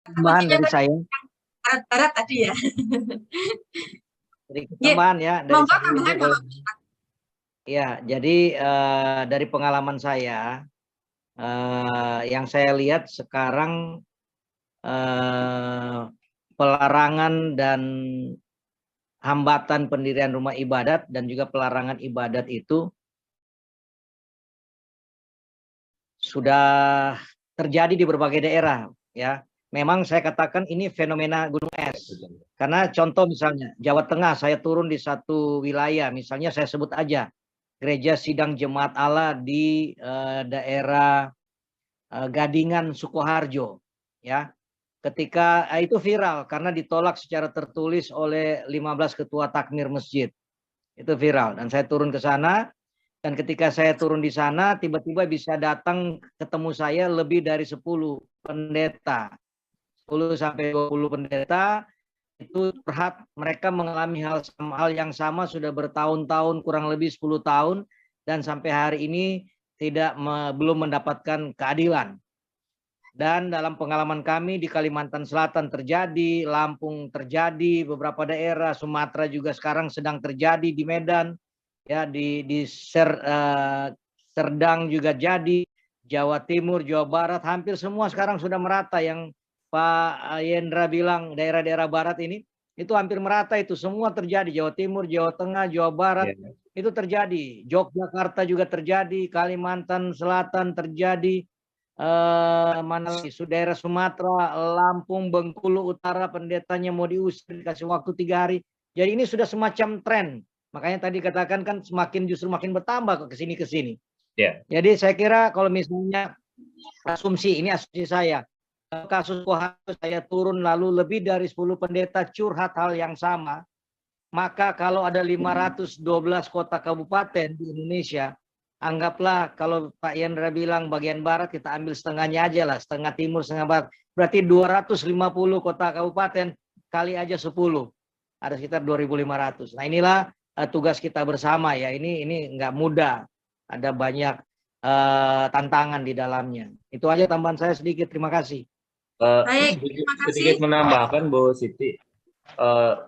Tambahan dari saya, barat-barat tadi ya. sedikit tambahan ya dari Monggo saya ini tambahan boleh. Bapak. Ya, jadi dari pengalaman saya, yang saya lihat sekarang pelarangan dan hambatan pendirian rumah ibadat dan juga pelarangan ibadat itu sudah terjadi di berbagai daerah, ya. Memang saya katakan ini fenomena gunung es. Karena contoh misalnya Jawa Tengah, saya turun di satu wilayah, misalnya saya sebut aja Gereja Sidang Jemaat Allah di daerah Gadingan Sukoharjo, ya. Ketika itu viral karena ditolak secara tertulis oleh 15 ketua takmir masjid. Itu viral dan saya turun ke sana. Dan ketika saya turun di sana, tiba-tiba bisa datang ketemu saya lebih dari 10 pendeta. 10 sampai 20 pendeta itu curhat mereka mengalami hal yang sama sudah bertahun-tahun, kurang lebih 10 tahun, dan sampai hari ini belum mendapatkan keadilan. Dan dalam pengalaman kami di Kalimantan Selatan terjadi, Lampung terjadi, beberapa daerah, Sumatera juga sekarang sedang terjadi di Medan, ya di Serdang juga jadi, Jawa Timur, Jawa Barat, hampir semua sekarang sudah merata. Yang Pak Yendra bilang daerah-daerah barat ini itu hampir merata, itu semua terjadi. Jawa Timur, Jawa Tengah, Jawa Barat itu terjadi. Yogyakarta juga terjadi, Kalimantan Selatan terjadi, mana lagi daerah Sumatera, Lampung, Bengkulu Utara pendetanya mau diusir, dikasih waktu 3 hari. Jadi ini sudah semacam tren. Makanya tadi katakan kan justru makin bertambah ke sini. Yeah. Jadi saya kira kalau misalnya asumsi saya, kasus Koharjo saya turun lalu lebih dari 10 pendeta curhat hal yang sama, maka kalau ada 512 kota kabupaten di Indonesia, anggaplah kalau Pak Yendra bilang bagian barat, kita ambil setengahnya aja lah, setengah timur, setengah barat. Berarti 250 kota kabupaten kali aja 10. Ada sekitar 2.500. Nah inilah tugas kita bersama ya. Ini nggak mudah. Ada banyak tantangan di dalamnya. Itu aja tambahan saya sedikit. Terima kasih. Baik, terima kasih. Sedikit menambahkan Bu Siti.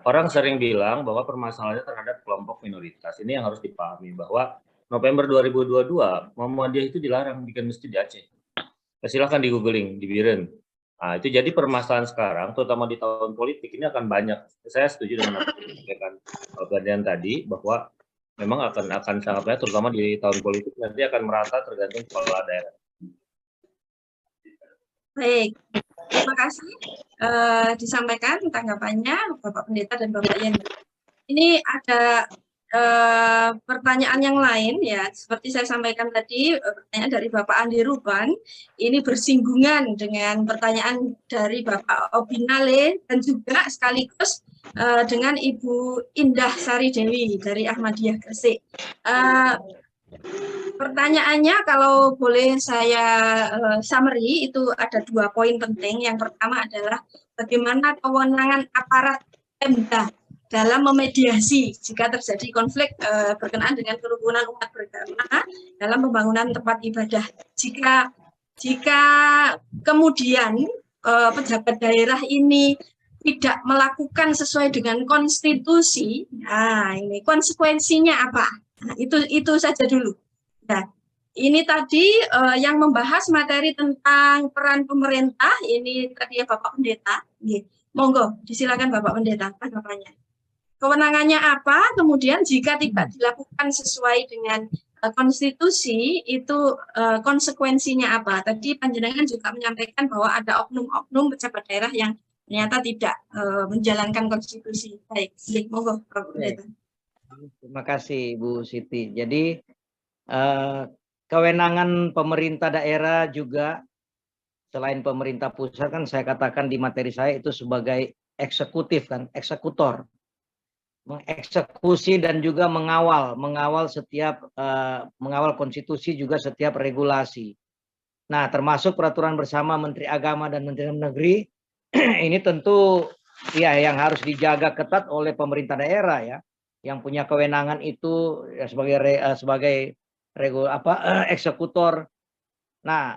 Orang sering bilang bahwa permasalahannya terhadap kelompok minoritas. Ini yang harus dipahami bahwa November 2022 Muhammadiyah itu dilarang bikin masjid di Aceh. Silahkan di googling, di Biren. Nah, itu jadi permasalahan sekarang, terutama di tahun politik ini akan banyak. Saya setuju dengan apa yang disampaikan Pak tadi bahwa memang akan sangat banyak, terutama di tahun politik nanti akan merata tergantung kepala daerah. Baik, terima kasih disampaikan tanggapannya Bapak Pendeta dan Bapak Yendra. Ini ada pertanyaan yang lain ya, seperti saya sampaikan tadi, pertanyaan dari Bapak Andi Ruban, ini bersinggungan dengan pertanyaan dari Bapak Obinale dan juga sekaligus dengan Ibu Indah Sari Dewi dari Ahmadiyah Gresik. Pertanyaannya kalau boleh saya summary, itu ada 2 poin penting. Yang pertama adalah bagaimana kewenangan aparat Pemda dalam memediasi jika terjadi konflik berkenaan dengan kerukunan umat beragama dalam pembangunan tempat ibadah. Jika kemudian pejabat daerah ini tidak melakukan sesuai dengan konstitusi, nah ini konsekuensinya apa? Nah, itu saja dulu. Nah, ini tadi yang membahas materi tentang peran pemerintah, ini tadi ya Bapak Pendeta. Monggo, disilakan Bapak Pendeta tanggapannya. Kewenangannya apa, kemudian jika tidak dilakukan sesuai dengan konstitusi, itu konsekuensinya apa. Tadi panjenengan juga menyampaikan bahwa ada oknum-oknum pejabat daerah yang ternyata tidak menjalankan konstitusi. Baik, monggo Bapak Pendeta. Terima kasih Bu Siti. Jadi kewenangan pemerintah daerah juga selain pemerintah pusat kan saya katakan di materi saya itu sebagai eksekutif kan, eksekutor. Mengeksekusi dan juga mengawal mengawal konstitusi juga setiap regulasi. Nah, termasuk peraturan bersama Menteri Agama dan Menteri Dalam Negeri ini tentu ya yang harus dijaga ketat oleh pemerintah daerah ya, yang punya kewenangan itu ya, sebagai eksekutor Nah,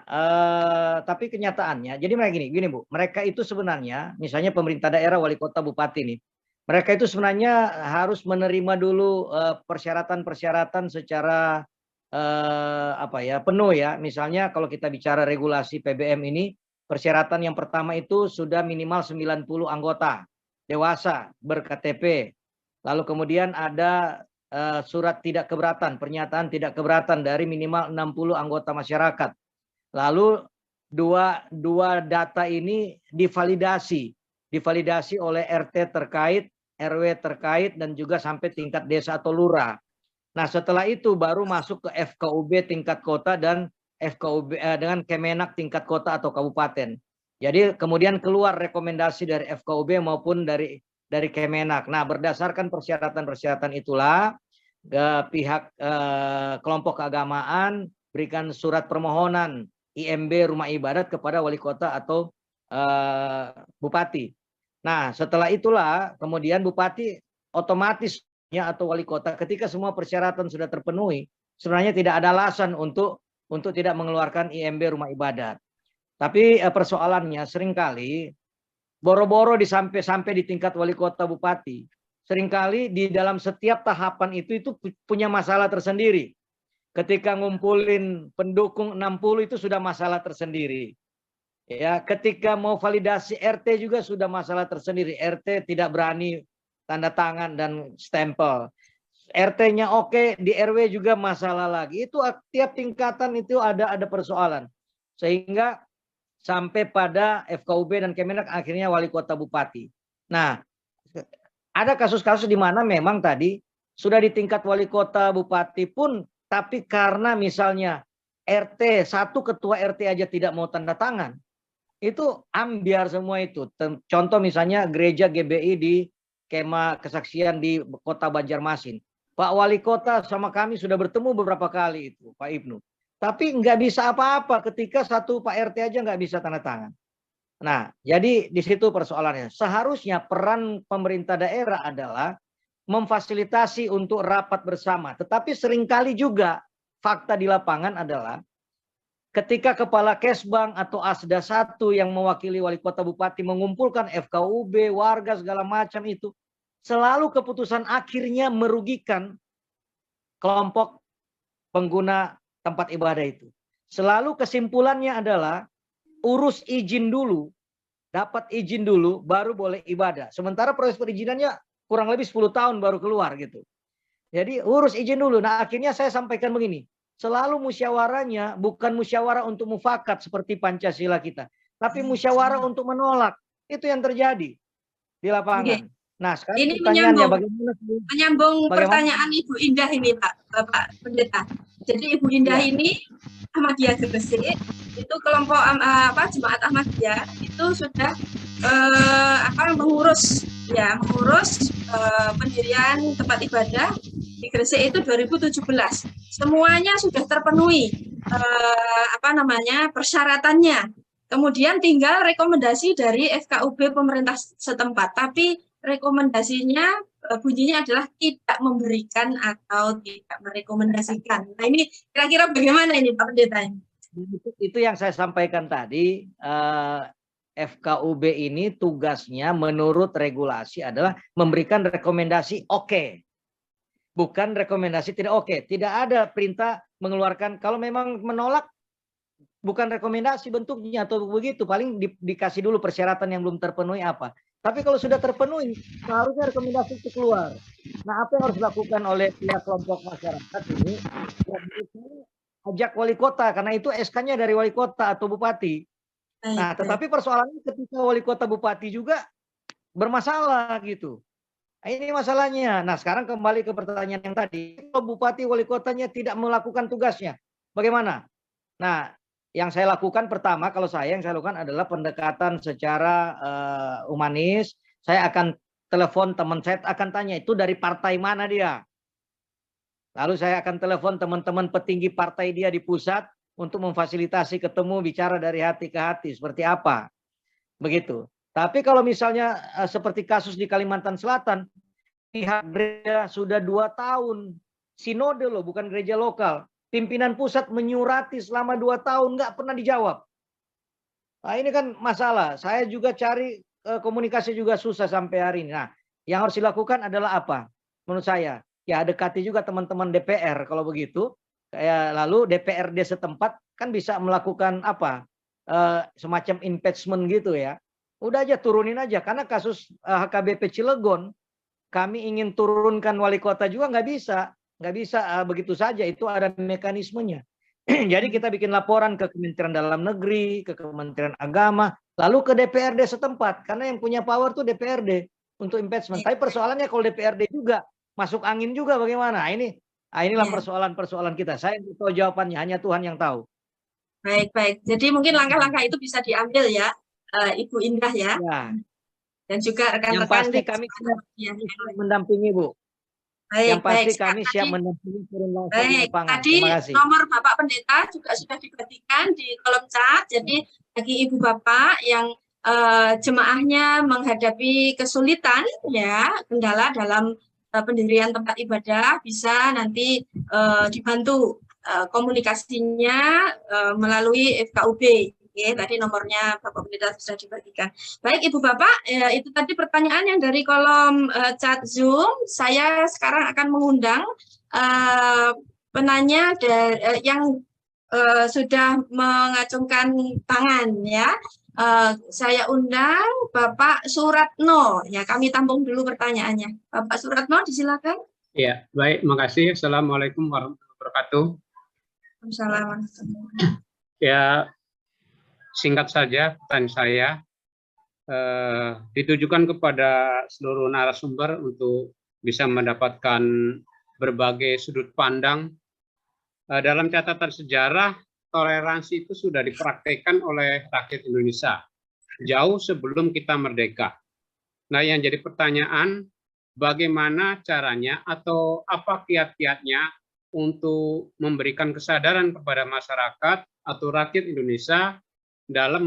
tapi kenyataannya, jadi mereka gini Bu, mereka itu sebenarnya, misalnya pemerintah daerah, wali kota, bupati nih, mereka itu sebenarnya harus menerima dulu persyaratan-persyaratan secara apa ya, penuh ya. Misalnya kalau kita bicara regulasi PBM ini, persyaratan yang pertama itu sudah minimal 90 anggota dewasa ber-KTP. Lalu kemudian ada surat tidak keberatan, pernyataan tidak keberatan dari minimal 60 anggota masyarakat. Lalu dua data ini divalidasi oleh RT terkait, RW terkait, dan juga sampai tingkat desa atau lurah. Nah, setelah itu baru masuk ke FKUB tingkat kota dan FKUB dengan Kemenak tingkat kota atau kabupaten. Jadi kemudian keluar rekomendasi dari FKUB maupun dari Kemenak. Nah, berdasarkan persyaratan-persyaratan itulah pihak kelompok keagamaan berikan surat permohonan IMB rumah ibadat kepada wali kota atau bupati. Nah, setelah itulah kemudian bupati otomatis atau wali kota ketika semua persyaratan sudah terpenuhi, sebenarnya tidak ada alasan untuk tidak mengeluarkan IMB rumah ibadat. Tapi persoalannya seringkali boro-boro sampai di tingkat wali kota bupati, seringkali di dalam setiap tahapan itu punya masalah tersendiri. Ketika ngumpulin pendukung 60 itu sudah masalah tersendiri. Ya, ketika mau validasi RT juga sudah masalah tersendiri. RT tidak berani tanda tangan dan stempel. RT-nya oke, di RW juga masalah lagi. Itu tiap tingkatan itu ada persoalan. Sehingga sampai pada FKUB dan Kemenak akhirnya wali kota bupati. Nah, ada kasus-kasus di mana memang tadi sudah di tingkat wali kota bupati pun, tapi karena misalnya RT, satu ketua RT aja tidak mau tanda tangan, itu ambiar semua itu. Contoh misalnya gereja GBI di kemah kesaksian di kota Banjarmasin. Pak Wali Kota sama kami sudah bertemu beberapa kali itu, Pak Ibnu. Tapi nggak bisa apa-apa ketika satu Pak RT aja nggak bisa tanda tangan. Nah, jadi di situ persoalannya. Seharusnya peran pemerintah daerah adalah memfasilitasi untuk rapat bersama. Tetapi seringkali juga fakta di lapangan adalah ketika kepala Kesbang atau Asda 1 yang mewakili wali kota bupati mengumpulkan FKUB, warga segala macam itu, selalu keputusan akhirnya merugikan kelompok pengguna tempat ibadah itu. Selalu kesimpulannya adalah urus izin dulu, dapat izin dulu baru boleh ibadah. Sementara proses perizinannya kurang lebih 10 tahun baru keluar gitu. Jadi urus izin dulu. Nah, akhirnya saya sampaikan begini. Selalu musyawarahnya bukan musyawarah untuk mufakat seperti Pancasila kita, tapi musyawarah untuk menolak. Itu yang terjadi di lapangan. Nah, sekarang ini pertanyaannya bagaimana pertanyaan Ibu Indah ini, Bapak Pendeta. Jadi Ibu Indah ini Ahmadiyah Gresik, itu kelompok Jemaat Ahmadiyah itu sudah mengurus pendirian tempat ibadah di Gresik itu 2017. Semuanya sudah terpenuhi persyaratannya. Kemudian tinggal rekomendasi dari FKUB pemerintah setempat. Tapi rekomendasinya bunyinya adalah tidak memberikan atau tidak merekomendasikan. Nah, ini kira-kira bagaimana ini Pak Pendeta? Itu yang saya sampaikan tadi. FKUB ini tugasnya menurut regulasi adalah memberikan rekomendasi oke. Bukan rekomendasi tidak oke. Tidak ada perintah mengeluarkan. Kalau memang menolak, bukan rekomendasi bentuknya atau begitu. Paling dikasih dulu persyaratan yang belum terpenuhi apa. Tapi kalau sudah terpenuhi, seharusnya rekomendasi itu keluar. Nah, apa yang harus dilakukan oleh pihak kelompok masyarakat ini? Ajak wali kota, karena itu SK-nya dari wali kota atau bupati. Nah, tetapi persoalannya ketika wali kota bupati juga bermasalah gitu. Nah, ini masalahnya. Nah, sekarang kembali ke pertanyaan yang tadi. Kalau bupati wali kotanya tidak melakukan tugasnya, bagaimana? Nah, yang saya lakukan pertama, yang saya lakukan adalah pendekatan secara humanis. Saya akan telepon teman saya, akan tanya itu dari partai mana dia. Lalu saya akan telepon teman-teman petinggi partai dia di pusat untuk memfasilitasi ketemu bicara dari hati ke hati seperti apa. Begitu. Tapi kalau misalnya seperti kasus di Kalimantan Selatan, pihak gereja sudah 2 tahun sinode loh, bukan gereja lokal. Pimpinan pusat menyurati selama 2 tahun nggak pernah dijawab. Nah ini kan masalah. Saya juga cari komunikasi juga susah sampai hari ini. Nah yang harus dilakukan adalah apa? Menurut saya ya dekati juga teman-teman DPR kalau begitu. Lalu DPRD setempat kan bisa melakukan apa? Semacam impeachment gitu ya. Udah aja turunin aja karena kasus HKBP Cilegon kami ingin turunkan wali kota juga nggak bisa begitu saja, itu ada mekanismenya. Jadi kita bikin laporan ke Kementerian Dalam Negeri, ke Kementerian Agama, lalu ke DPRD setempat karena yang punya power tuh DPRD untuk impeachment. Tapi persoalannya kalau DPRD juga masuk angin juga bagaimana? Inilah persoalan-persoalan kita. Saya tidak tahu jawabannya, hanya Tuhan yang tahu. Baik. Jadi mungkin langkah-langkah itu bisa diambil ya, Ibu Indah ya. Dan juga rekan-rekan. Yang pasti kami mendampingi, Bu. Yang pasti kami siap mendampingi turun langsung di lapangan. Tadi nomor Bapak Pendeta juga sudah diperhatikan di kolom chat. Jadi bagi Ibu Bapak yang jemaahnya menghadapi kesulitan ya, kendala dalam pendirian tempat ibadah, bisa nanti dibantu komunikasinya melalui FKUB. Oke, tadi nomornya Bapak Pendeta sudah dibagikan. Baik Ibu Bapak, itu tadi pertanyaan yang dari kolom chat Zoom. Saya sekarang akan mengundang penanya yang sudah mengacungkan tangan ya. Saya undang Bapak Suratno. Ya, kami tampung dulu pertanyaannya. Bapak Suratno, disilakan. Ya, baik, makasih. Assalamualaikum warahmatullahi wabarakatuh. Assalamualaikum. Ya, singkat saja pertanyaan saya ditujukan kepada seluruh narasumber untuk bisa mendapatkan berbagai sudut pandang. Dalam catatan sejarah, toleransi itu sudah dipraktekkan oleh rakyat Indonesia jauh sebelum kita merdeka. Nah, yang jadi pertanyaan, bagaimana caranya atau apa kiat-kiatnya untuk memberikan kesadaran kepada masyarakat atau rakyat Indonesia dalam